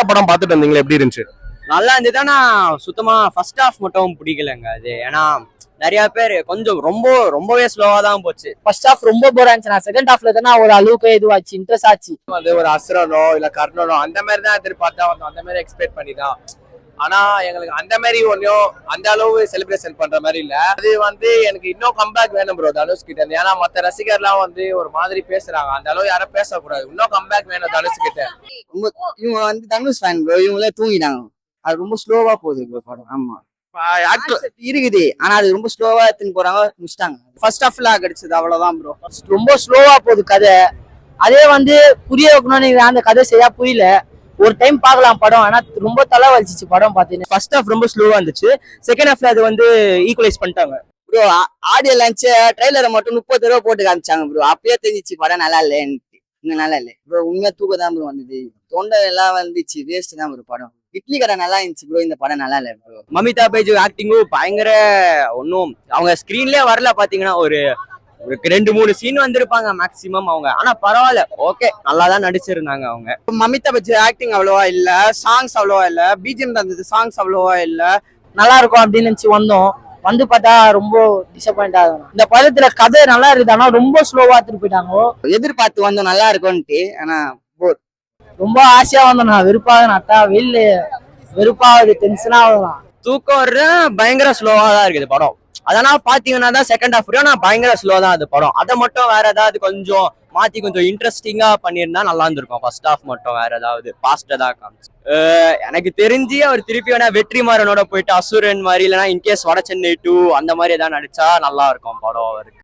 படம் பார்த்துட்டு வந்தீங்களா, எப்படி இருந்துச்சு? நல்லா இருந்தது. ஆனா சுத்தமா ஃபர்ஸ்ட் ஹாஃப் மட்டும் பிடிக்கலங்க அது. ஏன்னா நிறைய பேர் கொஞ்சம் ரொம்பவே ஸ்லோவா தான் போச்சு. ஃபர்ஸ்ட் ஹாஃப் ரொம்ப போரா இருந்துச்சு. நான் செகண்ட் ஹாஃப்ல தானே ஒரு அளவுக்கு இதுவாச்சு, இன்ட்ரெஸ்ட் ஆச்சு. வந்து ஒரு அசுரனோ இல்ல கர்ணனோ அந்த மாதிரி தான் எதிர்பார்த்தா வந்தோம், அந்த மாதிரி எக்ஸ்பெக்ட் பண்ணி தான். ஆனா எங்களுக்கு அந்த மாதிரி ஒன்னும் அந்த அளவு செலிப்ரேஷன் பண்ற மாதிரி இல்ல. அது வந்து எனக்கு இன்னும் கம்பேக் வேணும் ப்ரோ தனுஷ் கிட்ட இருந்து. ஏன்னா மத்த ரசிகர்லாம் வந்து ஒரு மாதிரி பேசுறாங்க, அந்த அளவு யாரும் பேசக்கூடாது. இன்னும் கம்பேக் வேணும் தனுஷ் கிட்ட. இவங்க வந்து தனுஷ் ஃபேன் ப்ரோ, இவங்களே தூங்கிட்டாங்க. அது ரொம்ப ஸ்லோவா போகுது ப்ரோ படம். ஆமா இருக்குது, ஆனா அது ரொம்ப ஸ்லோவா எடுத்துன்னு போறாங்க, முடிச்சிட்டாங்க. ஃபர்ஸ்ட் ஹாஃப்ல கிடைச்சது அவ்வளவுதான் ப்ரோ. ரொம்ப ஸ்லோவா போகுது கதை. அதே வந்து புரிய வைக்கணும்னு அந்த கதை சரியா புரியல. ஒரு டைம் பார்க்கலாம் படம், ஆனா ரொம்ப தலை வலிச்சிச்சு படம் பார்த்தீங்கன்னா. ஃபர்ஸ்ட் ஹாஃப் ரொம்ப ஸ்லோவா இருந்துச்சு. செகண்ட் ஹாஃப்ல அது வந்து ஈக்குவலைஸ் பண்ணிட்டாங்க. ப்ரோ ஆடியோ லான்ச் ட்ரைலரை மட்டும் 30 ரூபா போட்டு காமிச்சாங்க ப்ரோ. அப்பயே தெரிஞ்சிச்சு படம் நல்லா இல்லைன்னு. இங்க நல்லா இல்லை ப்ரோ, உண்மையா தூக்கம் தான் ப்ரோ வந்தது. தொண்டை எல்லாம் வந்துச்சு, வேஸ்ட் தான் ப்ரோ படம். இட்லி கடை நல்லா இருந்துச்சு ப்ரோ, இந்த படம் நல்லா இல்லை ப்ரோ. மமிதா பைஜு ஆக்டிங்கும் பயங்கர ஒன்னும் அவங்க ஸ்கிரீன்லயே வரல. பாத்தீங்கன்னா ஒரு 2-3 சீன் வந்திருப்பாங்க மேக்சிமம் அவங்க. ஆனா பரவாயில்ல, ஓகே, நல்லா தான் நடிச்சிருந்தாங்க அவங்க. மமிதா பச்சி ஆக்டிங் அவ்வளவா இல்ல, சாங்ஸ் அவ்வளவா இல்ல, பிஜிஎம் தந்தது சாங்ஸ் அவ்வளவா இல்ல. நல்லா இருக்கும் அப்படின்னு நினைச்சு வந்தோம். வந்து பார்த்தா ரொம்ப டிசப்பாயிண்ட் ஆகும். இந்த படத்துல கதை நல்லா இருக்குது, ஆனா ரொம்ப ஸ்லோவா எடுத்துட்டு போயிட்டாங்க. எதிர்பார்த்து வந்தோம் நல்லா இருக்கும்ட்டு, ஆனா போர். ரொம்ப ஆசையா வந்தோம். நான் வெறுப்பாக நட்டா வெளில வெறுப்பாகுது, டென்ஷனா ஆகுதான். தூக்கம் வர்ற பயங்கர ஸ்லோவா தான் இருக்குது படம். அதனால பாத்தீங்கன்னா தான் செகண்ட் ஹாஃப் நான் பயங்கர ஸ்லோ தான் அது படம். அதை மட்டும் வேற ஏதாவது கொஞ்சம் மாத்தி கொஞ்சம் இன்ட்ரெஸ்டிங்கா பண்ணியிருந்தா நல்லா இருந்திருக்கும். ஃபர்ஸ்ட் ஹாஃப் மட்டும் வேற ஏதாவது பாஸ்டா தான் காமிச்சு. எனக்கு தெரிஞ்சு அவர் திருப்பி வேணா வெற்றிமாறனோட போயிட்டு அசுரன் மாதிரி இல்லைன்னா இன்கேஸ் வட சென்னை 2 அந்த மாதிரி ஏதாவது நடிச்சா நல்லா இருக்கும் படம் அவருக்கு.